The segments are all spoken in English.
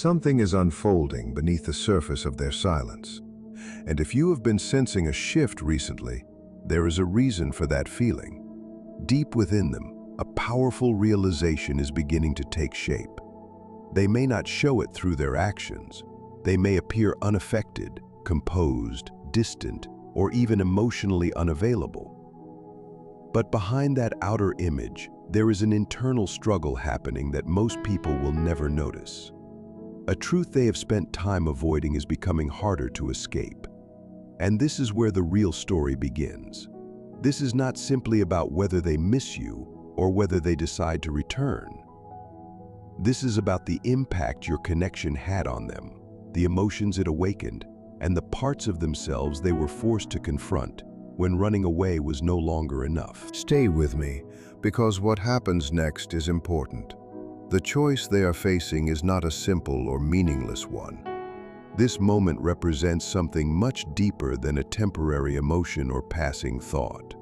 Something is unfolding beneath the surface of their silence. And if you have been sensing a shift recently, there is a reason for that feeling. Deep within them, a powerful realization is beginning to take shape. They may not show it through their actions. They may appear unaffected, composed, distant, or even emotionally unavailable. But behind that outer image, there is an internal struggle happening that most people will never notice. A truth they have spent time avoiding is becoming harder to escape. And this is where the real story begins. This is not simply about whether they miss you or whether they decide to return. This is about the impact your connection had on them, the emotions it awakened, and the parts of themselves they were forced to confront when running away was no longer enough. Stay with me, because what happens next is important. The choice they are facing is not a simple or meaningless one. This moment represents something much deeper than a temporary emotion or passing thought.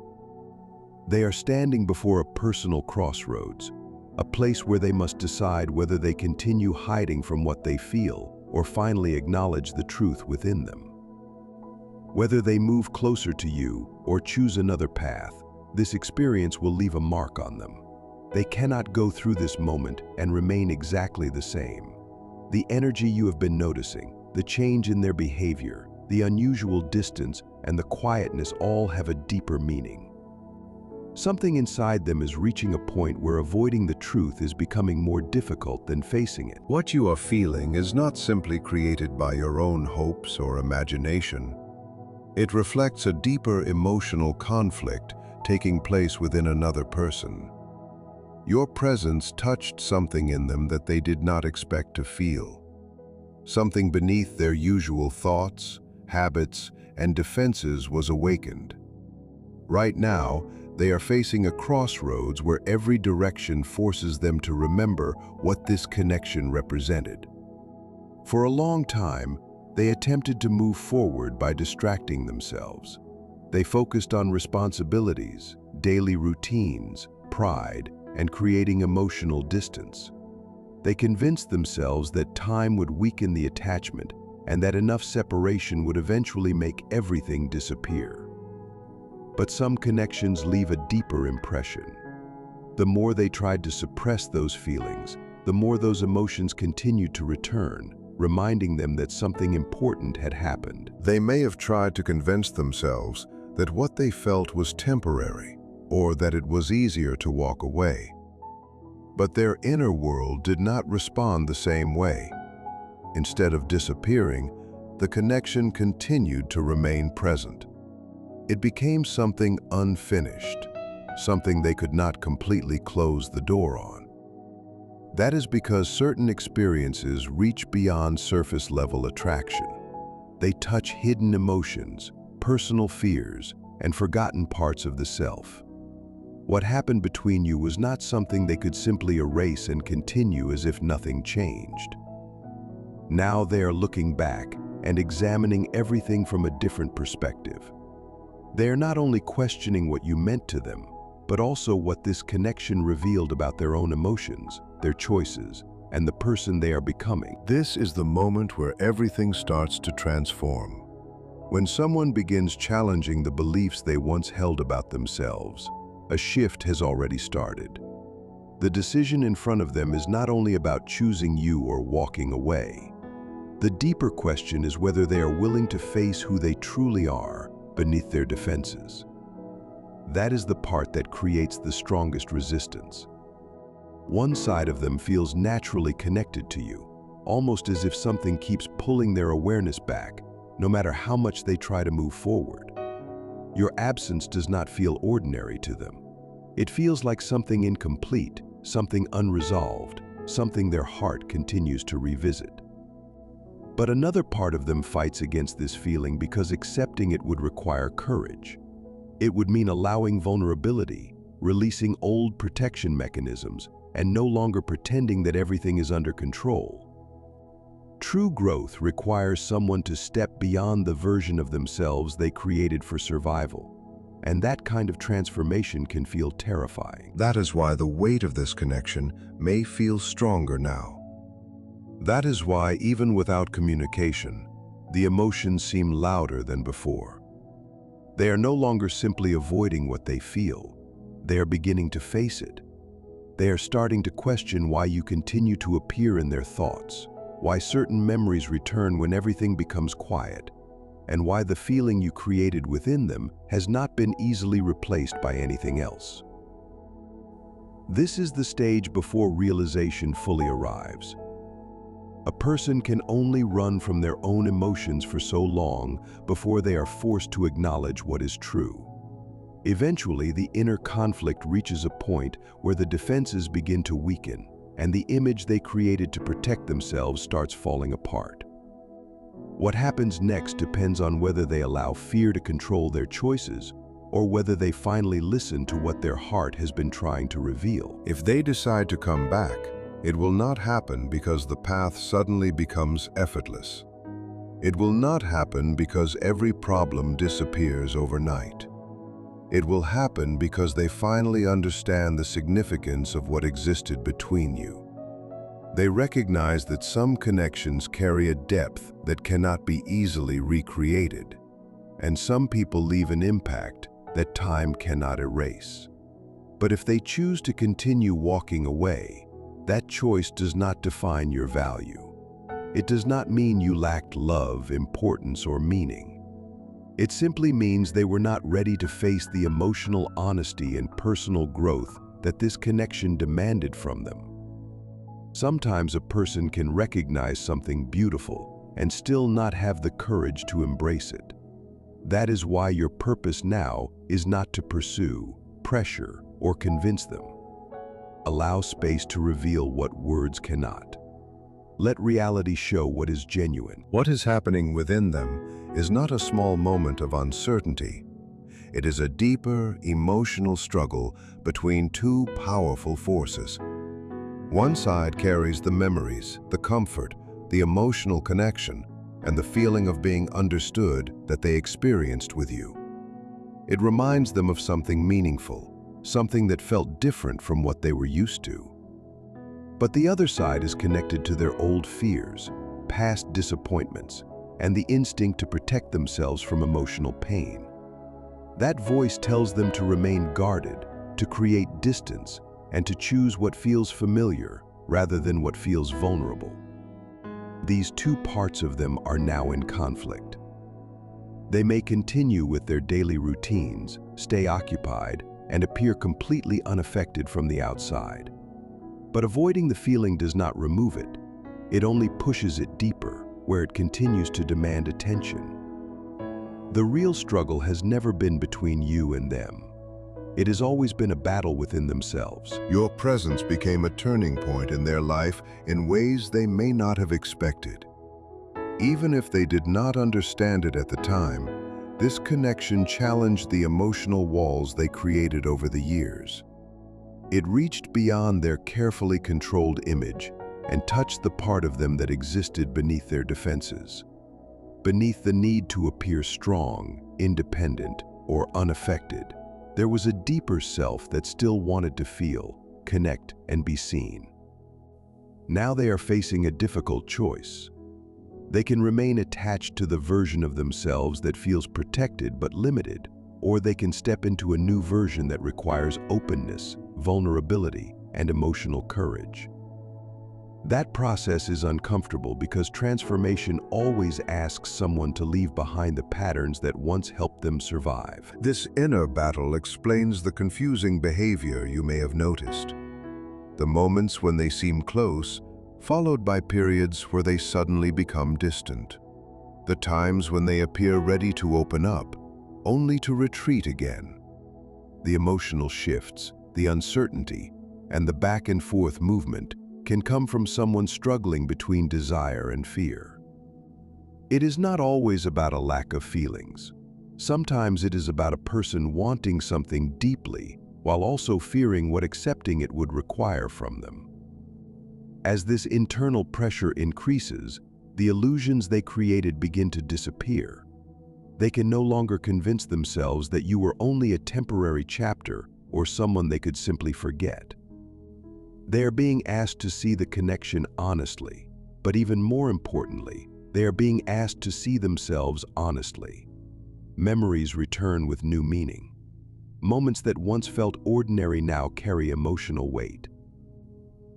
They are standing before a personal crossroads, a place where they must decide whether they continue hiding from what they feel or finally acknowledge the truth within them. Whether they move closer to you or choose another path, this experience will leave a mark on them. They cannot go through this moment and remain exactly the same. The energy you have been noticing, the change in their behavior, the unusual distance, and the quietness all have a deeper meaning. Something inside them is reaching a point where avoiding the truth is becoming more difficult than facing it. What you are feeling is not simply created by your own hopes or imagination. It reflects a deeper emotional conflict taking place within another person. Your presence touched something in them that they did not expect to feel. Something beneath their usual thoughts, habits, and defenses was awakened. Right now, they are facing a crossroads where every direction forces them to remember what this connection represented. For a long time, they attempted to move forward by distracting themselves. They focused on responsibilities, daily routines, pride, and creating emotional distance. They convinced themselves that time would weaken the attachment and that enough separation would eventually make everything disappear. But some connections leave a deeper impression. The more they tried to suppress those feelings, the more those emotions continued to return, reminding them that something important had happened. They may have tried to convince themselves that what they felt was temporary, or that it was easier to walk away. But their inner world did not respond the same way. Instead of disappearing, the connection continued to remain present. It became something unfinished, something they could not completely close the door on. That is because certain experiences reach beyond surface-level attraction. They touch hidden emotions, personal fears, and forgotten parts of the self. What happened between you was not something they could simply erase and continue as if nothing changed. Now they are looking back and examining everything from a different perspective. They are not only questioning what you meant to them, but also what this connection revealed about their own emotions, their choices, and the person they are becoming. This is the moment where everything starts to transform. When someone begins challenging the beliefs they once held about themselves, a shift has already started. The decision in front of them is not only about choosing you or walking away. The deeper question is whether they are willing to face who they truly are beneath their defenses. That is the part that creates the strongest resistance. One side of them feels naturally connected to you, almost as if something keeps pulling their awareness back, no matter how much they try to move forward. Your absence does not feel ordinary to them. It feels like something incomplete, something unresolved, something their heart continues to revisit. But another part of them fights against this feeling because accepting it would require courage. It would mean allowing vulnerability, releasing old protection mechanisms, and no longer pretending that everything is under control. True growth requires someone to step beyond the version of themselves they created for survival, and that kind of transformation can feel terrifying. That is why the weight of this connection may feel stronger now. That is why, even without communication, the emotions seem louder than before. They are no longer simply avoiding what they feel. They are beginning to face it. They are starting to question why you continue to appear in their thoughts, why certain memories return when everything becomes quiet, and why the feeling you created within them has not been easily replaced by anything else. This is the stage before realization fully arrives. A person can only run from their own emotions for so long before they are forced to acknowledge what is true. Eventually, the inner conflict reaches a point where the defenses begin to weaken, and the image they created to protect themselves starts falling apart. What happens next depends on whether they allow fear to control their choices or whether they finally listen to what their heart has been trying to reveal. If they decide to come back, it will not happen because the path suddenly becomes effortless. It will not happen because every problem disappears overnight. It will happen because they finally understand the significance of what existed between you. They recognize that some connections carry a depth that cannot be easily recreated, and some people leave an impact that time cannot erase. But if they choose to continue walking away, that choice does not define your value. It does not mean you lacked love, importance, or meaning. It simply means they were not ready to face the emotional honesty and personal growth that this connection demanded from them. Sometimes a person can recognize something beautiful and still not have the courage to embrace it. That is why your purpose now is not to pursue, pressure, or convince them. Allow space to reveal what words cannot. Let reality show what is genuine. What is happening within them is not a small moment of uncertainty. It is a deeper, emotional struggle between two powerful forces. One side carries the memories, the comfort, the emotional connection, and the feeling of being understood that they experienced with you. It reminds them of something meaningful, something that felt different from what they were used to. But the other side is connected to their old fears, past disappointments, and the instinct to protect themselves from emotional pain. That voice tells them to remain guarded, to create distance, and to choose what feels familiar rather than what feels vulnerable. These two parts of them are now in conflict. They may continue with their daily routines, stay occupied, and appear completely unaffected from the outside. But avoiding the feeling does not remove it. It only pushes it deeper, where it continues to demand attention. The real struggle has never been between you and them. It has always been a battle within themselves. Your presence became a turning point in their life in ways they may not have expected. Even if they did not understand it at the time, this connection challenged the emotional walls they created over the years. It reached beyond their carefully controlled image and touched the part of them that existed beneath their defenses. Beneath the need to appear strong, independent, or unaffected, there was a deeper self that still wanted to feel, connect, and be seen. Now they are facing a difficult choice. They can remain attached to the version of themselves that feels protected but limited, or they can step into a new version that requires openness, vulnerability, and emotional courage. That process is uncomfortable because transformation always asks someone to leave behind the patterns that once helped them survive. This inner battle explains the confusing behavior you may have noticed. The moments when they seem close, followed by periods where they suddenly become distant. The times when they appear ready to open up, only to retreat again. The emotional shifts, the uncertainty, and the back and forth movement can come from someone struggling between desire and fear. It is not always about a lack of feelings. Sometimes it is about a person wanting something deeply while also fearing what accepting it would require from them. As this internal pressure increases, the illusions they created begin to disappear. They can no longer convince themselves that you were only a temporary chapter or someone they could simply forget. They are being asked to see the connection honestly, But even more importantly, they are being asked to see themselves honestly. Memories return with new meaning. Moments that once felt ordinary now carry emotional weight.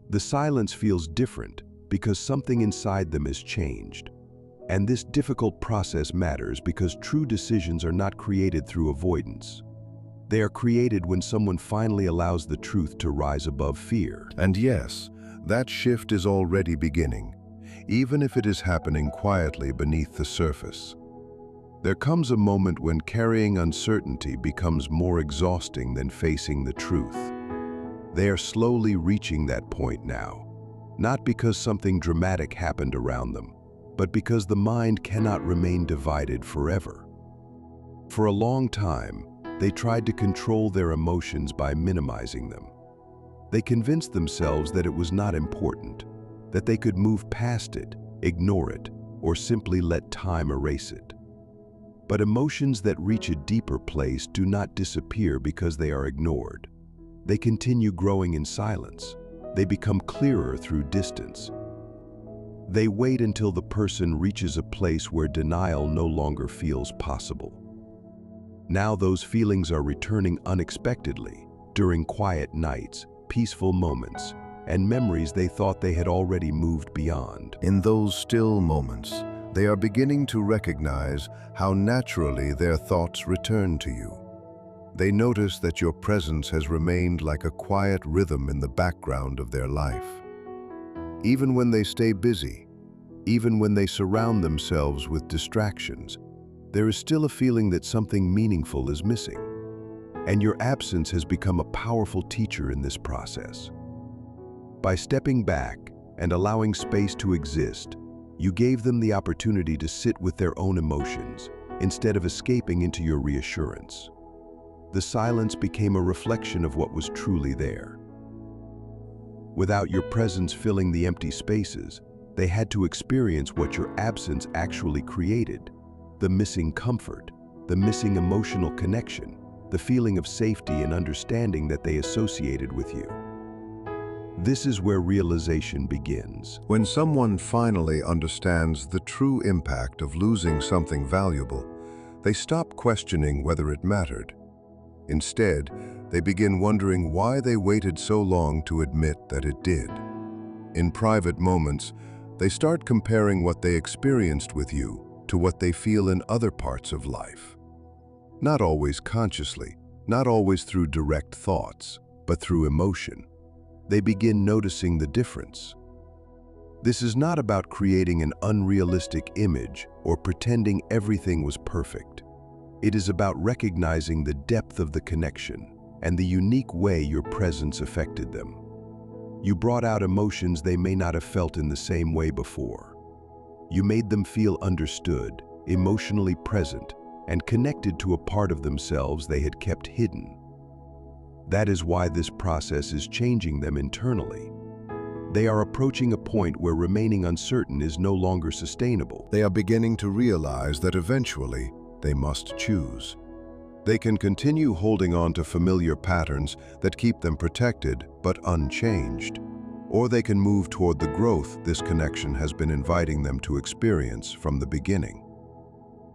The silence feels different because something inside them has changed. And this difficult process matters because true decisions are not created through avoidance. They are created when someone finally allows the truth to rise above fear. And yes, that shift is already beginning, even if it is happening quietly beneath the surface. There comes a moment when carrying uncertainty becomes more exhausting than facing the truth. They are slowly reaching that point now, not because something dramatic happened around them, but because the mind cannot remain divided forever. For a long time, they tried to control their emotions by minimizing them. They convinced themselves that it was not important, that they could move past it, ignore it, or simply let time erase it. But emotions that reach a deeper place do not disappear because they are ignored. They continue growing in silence. They become clearer through distance. They wait until the person reaches a place where denial no longer feels possible. Now those feelings are returning unexpectedly, during quiet nights, peaceful moments, and memories they thought they had already moved beyond. In those still moments, they are beginning to recognize how naturally their thoughts return to you. They notice that your presence has remained like a quiet rhythm in the background of their life. Even when they stay busy, even when they surround themselves with distractions, there is still a feeling that something meaningful is missing. And your absence has become a powerful teacher in this process. By stepping back and allowing space to exist, you gave them the opportunity to sit with their own emotions instead of escaping into your reassurance. The silence became a reflection of what was truly there. Without your presence filling the empty spaces, they had to experience what your absence actually created: the missing comfort, the missing emotional connection, the feeling of safety and understanding that they associated with you. This is where realization begins. When someone finally understands the true impact of losing something valuable, they stop questioning whether it mattered. Instead, they begin wondering why they waited so long to admit that it did. In private moments, they start comparing what they experienced with you to what they feel in other parts of life. Not always consciously, not always through direct thoughts, but through emotion. They begin noticing the difference. This is not about creating an unrealistic image or pretending everything was perfect. It is about recognizing the depth of the connection and the unique way your presence affected them. You brought out emotions they may not have felt in the same way before. You made them feel understood, emotionally present, and connected to a part of themselves they had kept hidden. That is why this process is changing them internally. They are approaching a point where remaining uncertain is no longer sustainable. They are beginning to realize that eventually they must choose. They can continue holding on to familiar patterns that keep them protected but unchanged, or they can move toward the growth this connection has been inviting them to experience from the beginning.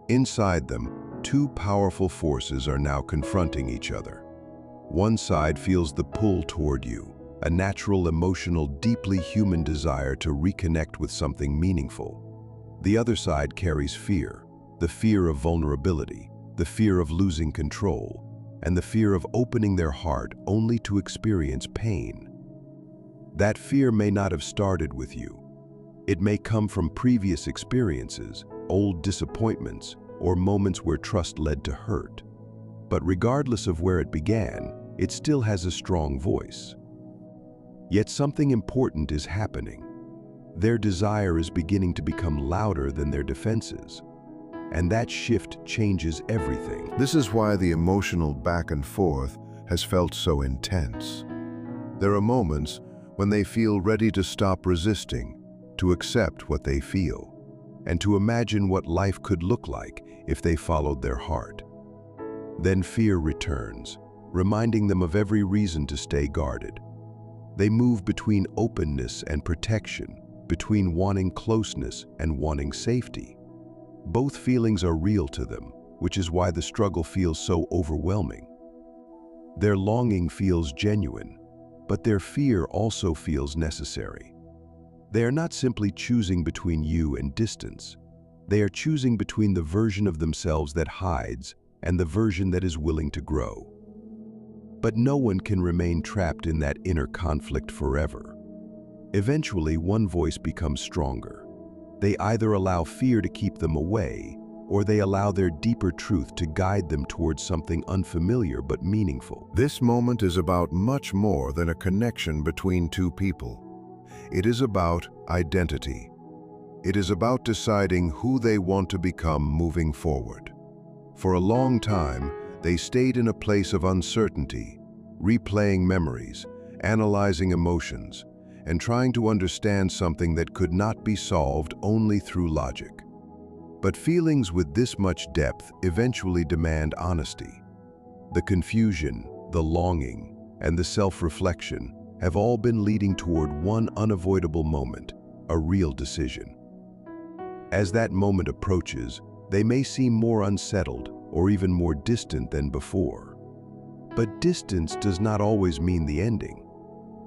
Inside them, two powerful forces are now confronting each other. One side feels the pull toward you, a natural, emotional, deeply human desire to reconnect with something meaningful. The other side carries fear, the fear of vulnerability, the fear of losing control, and the fear of opening their heart only to experience pain. That fear may not have started with you. It may come from previous experiences, old disappointments, or moments where trust led to hurt. But regardless of where it began, it still has a strong voice. Yet something important is happening. Their desire is beginning to become louder than their defenses. And that shift changes everything. This is why the emotional back and forth has felt so intense. There are moments when they feel ready to stop resisting, to accept what they feel, and to imagine what life could look like if they followed their heart. Then fear returns, reminding them of every reason to stay guarded. They move between openness and protection, between wanting closeness and wanting safety. Both feelings are real to them, which is why the struggle feels so overwhelming. Their longing feels genuine, but their fear also feels necessary. They are not simply choosing between you and distance. They are choosing between the version of themselves that hides and the version that is willing to grow. But no one can remain trapped in that inner conflict forever. Eventually, one voice becomes stronger. They either allow fear to keep them away, or they allow their deeper truth to guide them towards something unfamiliar but meaningful. This moment is about much more than a connection between two people. It is about identity. It is about deciding who they want to become moving forward. For a long time, they stayed in a place of uncertainty, replaying memories, analyzing emotions, and trying to understand something that could not be solved only through logic. But feelings with this much depth eventually demand honesty. The confusion, the longing, and the self-reflection have all been leading toward one unavoidable moment, a real decision. As that moment approaches, they may seem more unsettled or even more distant than before. But distance does not always mean the ending.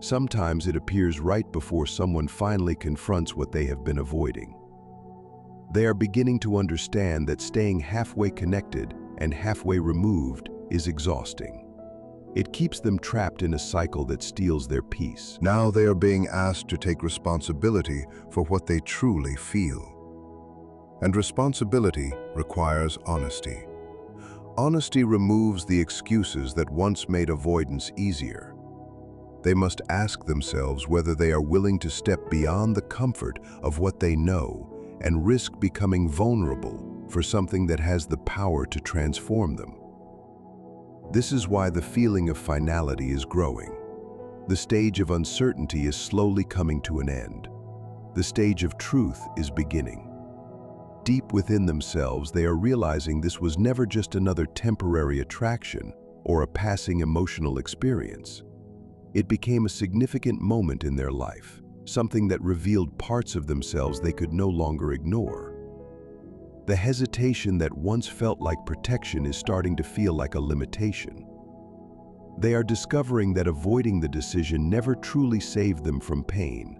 Sometimes it appears right before someone finally confronts what they have been avoiding. They are beginning to understand that staying halfway connected and halfway removed is exhausting. It keeps them trapped in a cycle that steals their peace. Now they are being asked to take responsibility for what they truly feel. And responsibility requires honesty. Honesty removes the excuses that once made avoidance easier. They must ask themselves whether they are willing to step beyond the comfort of what they know and risk becoming vulnerable for something that has the power to transform them. This is why the feeling of finality is growing. The stage of uncertainty is slowly coming to an end. The stage of truth is beginning. Deep within themselves, they are realizing this was never just another temporary attraction or a passing emotional experience. It became a significant moment in their life, something that revealed parts of themselves they could no longer ignore. The hesitation that once felt like protection is starting to feel like a limitation. They are discovering that avoiding the decision never truly saved them from pain.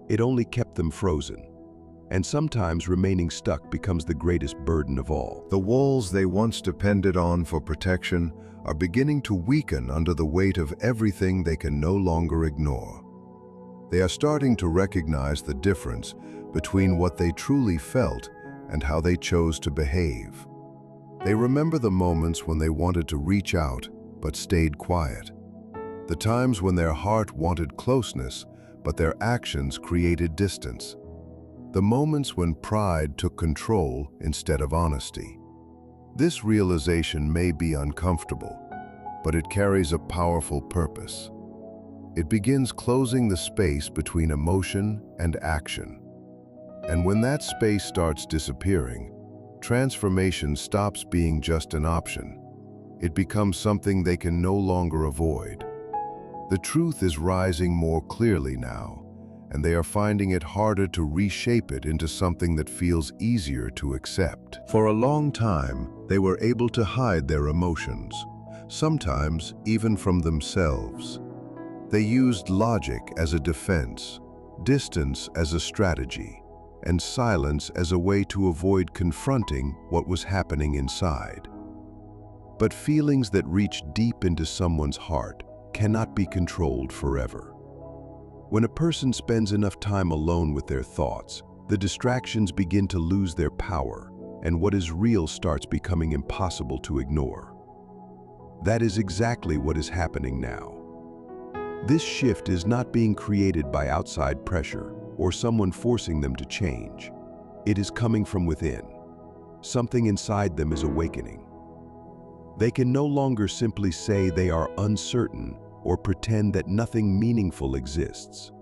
It only kept them frozen. And sometimes remaining stuck becomes the greatest burden of all. The walls they once depended on for protection are beginning to weaken under the weight of everything they can no longer ignore. They are starting to recognize the difference between what they truly felt and how they chose to behave. They remember the moments when they wanted to reach out but stayed quiet. The times when their heart wanted closeness but their actions created distance. The moments when pride took control instead of honesty. This realization may be uncomfortable, but it carries a powerful purpose. It begins closing the space between emotion and action. And when that space starts disappearing, transformation stops being just an option. It becomes something they can no longer avoid. The truth is rising more clearly now, and they are finding it harder to reshape it into something that feels easier to accept. For a long time, they were able to hide their emotions, sometimes even from themselves. They used logic as a defense, distance as a strategy, and silence as a way to avoid confronting what was happening inside. But feelings that reach deep into someone's heart cannot be controlled forever. When a person spends enough time alone with their thoughts, the distractions begin to lose their power, and what is real starts becoming impossible to ignore. That is exactly what is happening now. This shift is not being created by outside pressure or someone forcing them to change. It is coming from within. Something inside them is awakening. They can no longer simply say they are uncertain or pretend that nothing meaningful exists.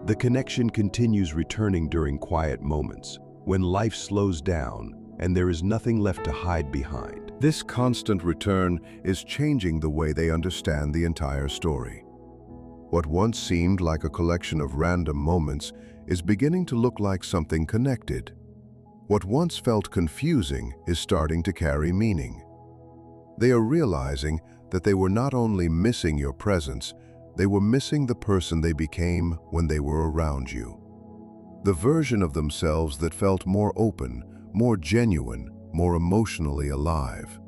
The connection continues returning during quiet moments, when life slows down and there is nothing left to hide behind. This constant return is changing the way they understand the entire story. What once seemed like a collection of random moments is beginning to look like something connected. What once felt confusing is starting to carry meaning. They are realizing that they were not only missing your presence, they were missing the person they became when they were around you. The version of themselves that felt more open, more genuine, more emotionally alive.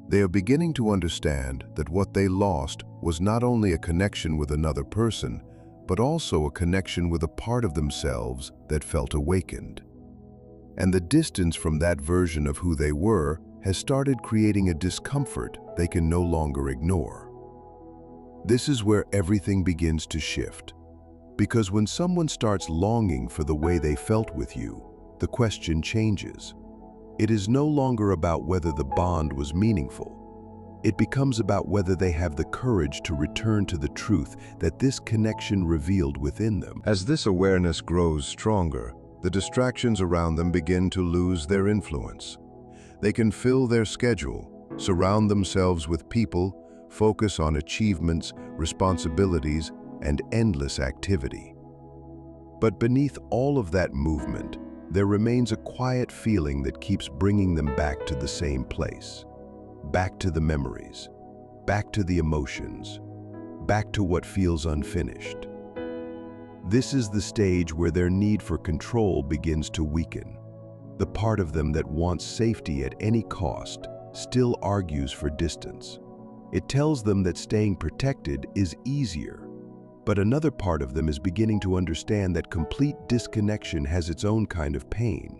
They are beginning to understand that what they lost was not only a connection with another person, but also a connection with a part of themselves that felt awakened. And the distance from that version of who they were has started creating a discomfort they can no longer ignore. This is where everything begins to shift. Because when someone starts longing for the way they felt with you, the question changes. It is no longer about whether the bond was meaningful. It becomes about whether they have the courage to return to the truth that this connection revealed within them. As this awareness grows stronger, the distractions around them begin to lose their influence. They can fill their schedule, surround themselves with people, focus on achievements, responsibilities, and endless activity. But beneath all of that movement, there remains a quiet feeling that keeps bringing them back to the same place. Back to the memories, back to the emotions, back to what feels unfinished. This is the stage where their need for control begins to weaken. The part of them that wants safety at any cost still argues for distance. It tells them that staying protected is easier. But another part of them is beginning to understand that complete disconnection has its own kind of pain.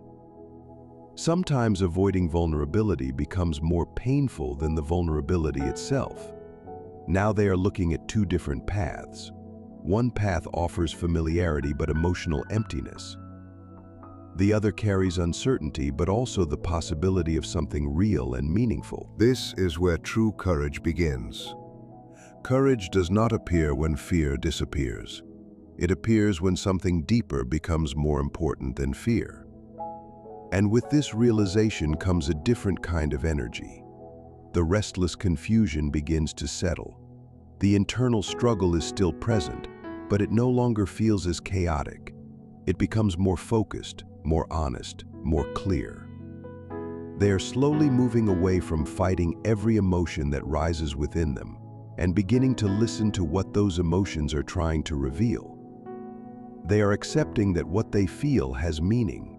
Sometimes avoiding vulnerability becomes more painful than the vulnerability itself. Now they are looking at two different paths. One path offers familiarity but emotional emptiness. The other carries uncertainty but also the possibility of something real and meaningful. This is where true courage begins. Courage does not appear when fear disappears. It appears when something deeper becomes more important than fear. And with this realization comes a different kind of energy. The restless confusion begins to settle. The internal struggle is still present, but it no longer feels as chaotic. It becomes more focused, more honest, more clear. They are slowly moving away from fighting every emotion that rises within them, and beginning to listen to what those emotions are trying to reveal. They are accepting that what they feel has meaning,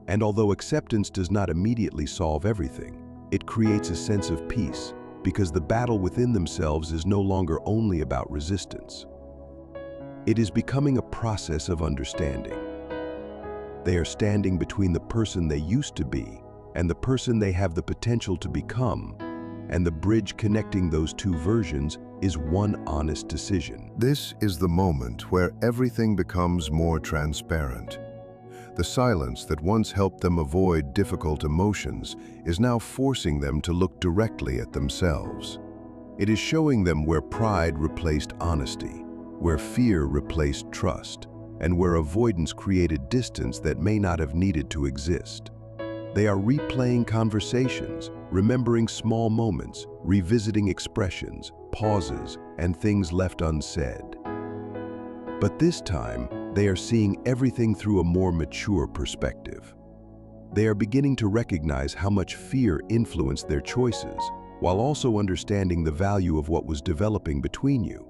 and although acceptance does not immediately solve everything, it creates a sense of peace, because the battle within themselves is no longer only about resistance. It is becoming a process of understanding. They are standing between the person they used to be and the person they have the potential to become, and the bridge connecting those two versions is one honest decision. This is the moment where everything becomes more transparent. The silence that once helped them avoid difficult emotions is now forcing them to look directly at themselves. It is showing them where pride replaced honesty, where fear replaced trust, and where avoidance created distance that may not have needed to exist. They are replaying conversations, remembering small moments, revisiting expressions, pauses, and things left unsaid. But this time, they are seeing everything through a more mature perspective. They are beginning to recognize how much fear influenced their choices, while also understanding the value of what was developing between you.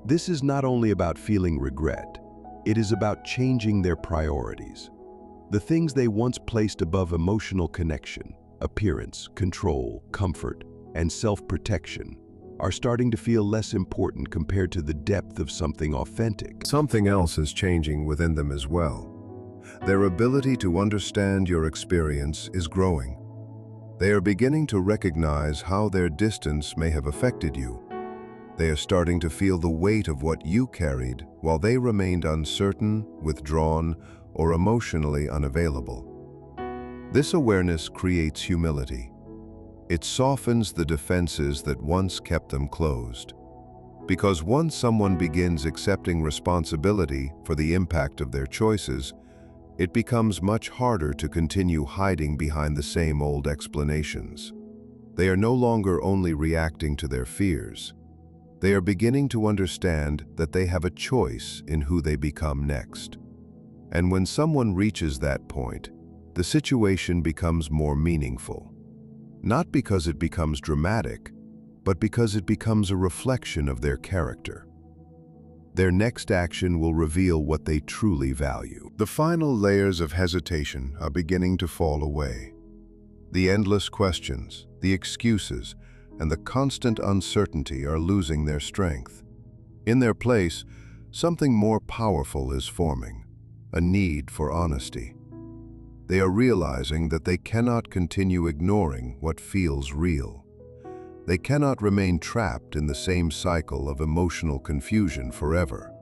This is not only about feeling regret, it is about changing their priorities. The things they once placed above emotional connection, appearance, control, comfort, and self-protection, are starting to feel less important compared to the depth of something authentic. Something else is changing within them as well. Their ability to understand your experience is growing. They are beginning to recognize how their distance may have affected you. They are starting to feel the weight of what you carried while they remained uncertain, withdrawn, or emotionally unavailable. This awareness creates humility. It softens the defenses that once kept them closed. Because once someone begins accepting responsibility for the impact of their choices, it becomes much harder to continue hiding behind the same old explanations. They are no longer only reacting to their fears. They are beginning to understand that they have a choice in who they become next. And when someone reaches that point, the situation becomes more meaningful. Not because it becomes dramatic, but because it becomes a reflection of their character. Their next action will reveal what they truly value. The final layers of hesitation are beginning to fall away. The endless questions, the excuses, and the constant uncertainty are losing their strength. In their place, something more powerful is forming, a need for honesty. They are realizing that they cannot continue ignoring what feels real. They cannot remain trapped in the same cycle of emotional confusion forever.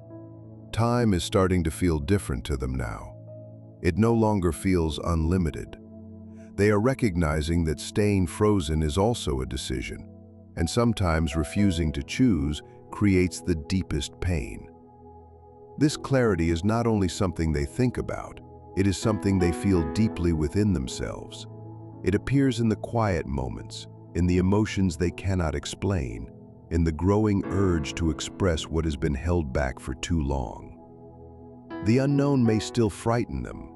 Time is starting to feel different to them now. It no longer feels unlimited. They are recognizing that staying frozen is also a decision, and sometimes refusing to choose creates the deepest pain. This clarity is not only something they think about, it is something they feel deeply within themselves. It appears in the quiet moments, in the emotions they cannot explain, in the growing urge to express what has been held back for too long. The unknown may still frighten them,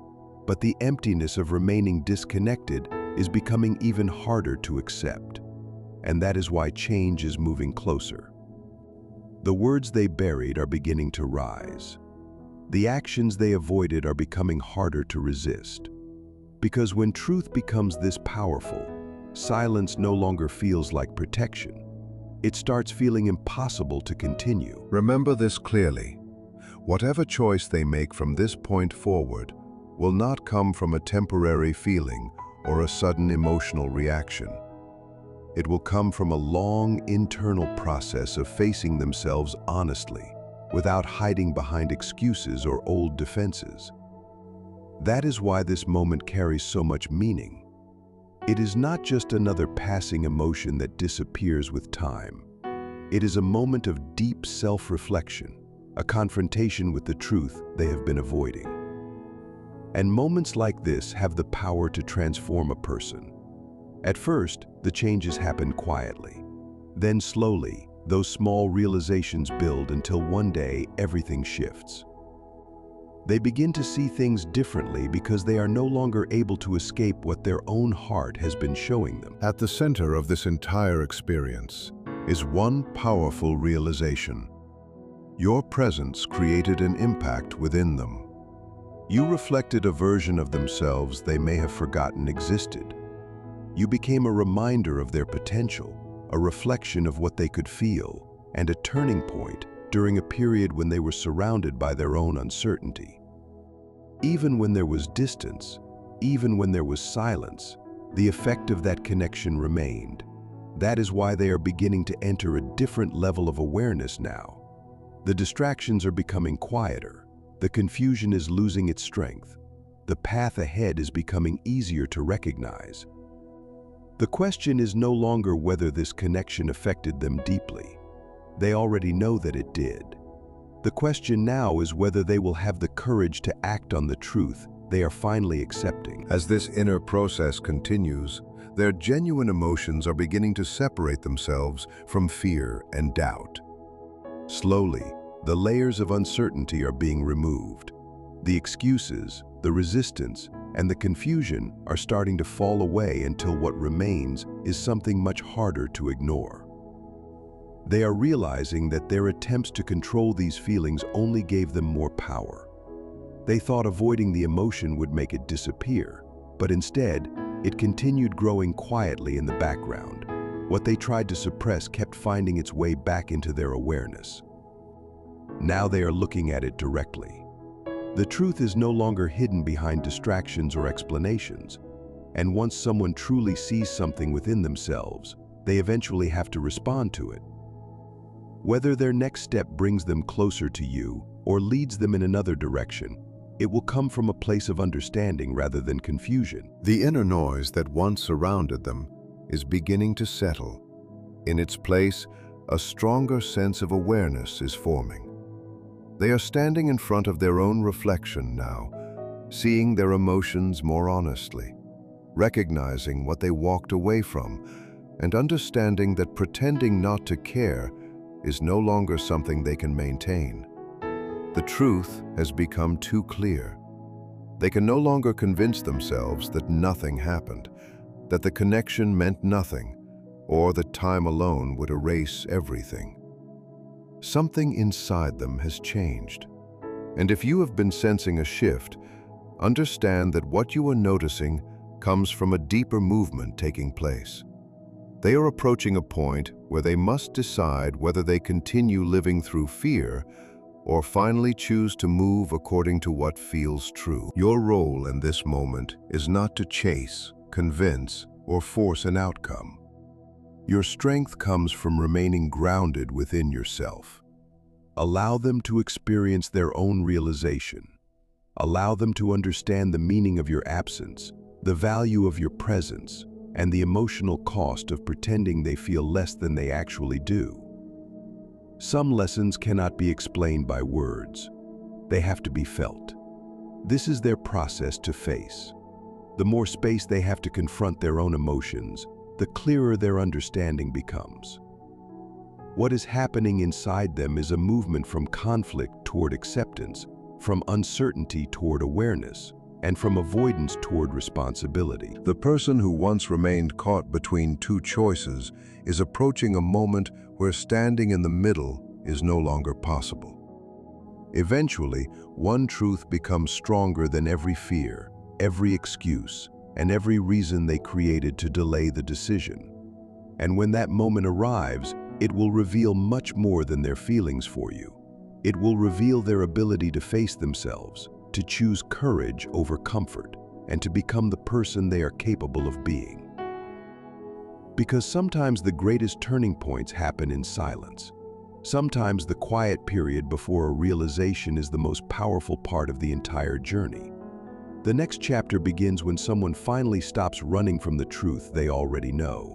but the emptiness of remaining disconnected is becoming even harder to accept. And that is why change is moving closer. The words they buried are beginning to rise. The actions they avoided are becoming harder to resist. Because when truth becomes this powerful, silence no longer feels like protection. It starts feeling impossible to continue. Remember this clearly. Whatever choice they make from this point forward will not come from a temporary feeling or a sudden emotional reaction. It will come from a long internal process of facing themselves honestly, without hiding behind excuses or old defenses. That is why this moment carries so much meaning. It is not just another passing emotion that disappears with time. It is a moment of deep self-reflection, a confrontation with the truth they have been avoiding. And moments like this have the power to transform a person. At first, the changes happen quietly. Then slowly, those small realizations build until one day everything shifts. They begin to see things differently because they are no longer able to escape what their own heart has been showing them. At the center of this entire experience is one powerful realization. Your presence created an impact within them. You reflected a version of themselves they may have forgotten existed. You became a reminder of their potential, a reflection of what they could feel, and a turning point during a period when they were surrounded by their own uncertainty. Even when there was distance, even when there was silence, the effect of that connection remained. That is why they are beginning to enter a different level of awareness now. The distractions are becoming quieter. The confusion is losing its strength. The path ahead is becoming easier to recognize. The question is no longer whether this connection affected them deeply. They already know that it did. The question now is whether they will have the courage to act on the truth they are finally accepting. As this inner process continues, their genuine emotions are beginning to separate themselves from fear and doubt. Slowly, the layers of uncertainty are being removed. The excuses, the resistance, and the confusion are starting to fall away until what remains is something much harder to ignore. They are realizing that their attempts to control these feelings only gave them more power. They thought avoiding the emotion would make it disappear, but instead, it continued growing quietly in the background. What they tried to suppress kept finding its way back into their awareness. Now they are looking at it directly. The truth is no longer hidden behind distractions or explanations, and once someone truly sees something within themselves, they eventually have to respond to it. Whether their next step brings them closer to you or leads them in another direction, it will come from a place of understanding rather than confusion. The inner noise that once surrounded them is beginning to settle. In its place, a stronger sense of awareness is forming. They are standing in front of their own reflection now, seeing their emotions more honestly, recognizing what they walked away from, and understanding that pretending not to care is no longer something they can maintain. The truth has become too clear. They can no longer convince themselves that nothing happened, that the connection meant nothing, or that time alone would erase everything. Something inside them has changed. And if you have been sensing a shift, understand that what you are noticing comes from a deeper movement taking place. They are approaching a point where they must decide whether they continue living through fear or finally choose to move according to what feels true. Your role in this moment is not to chase, convince, or force an outcome. Your strength comes from remaining grounded within yourself. Allow them to experience their own realization. Allow them to understand the meaning of your absence, the value of your presence, and the emotional cost of pretending they feel less than they actually do. Some lessons cannot be explained by words. They have to be felt. This is their process to face. The more space they have to confront their own emotions, the clearer their understanding becomes. What is happening inside them is a movement from conflict toward acceptance, from uncertainty toward awareness, and from avoidance toward responsibility. The person who once remained caught between two choices is approaching a moment where standing in the middle is no longer possible. Eventually, one truth becomes stronger than every fear, every excuse, and every reason they created to delay the decision. And when that moment arrives, it will reveal much more than their feelings for you. It will reveal their ability to face themselves, to choose courage over comfort, and to become the person they are capable of being. Because sometimes the greatest turning points happen in silence. Sometimes the quiet period before a realization is the most powerful part of the entire journey. The next chapter begins when someone finally stops running from the truth they already know.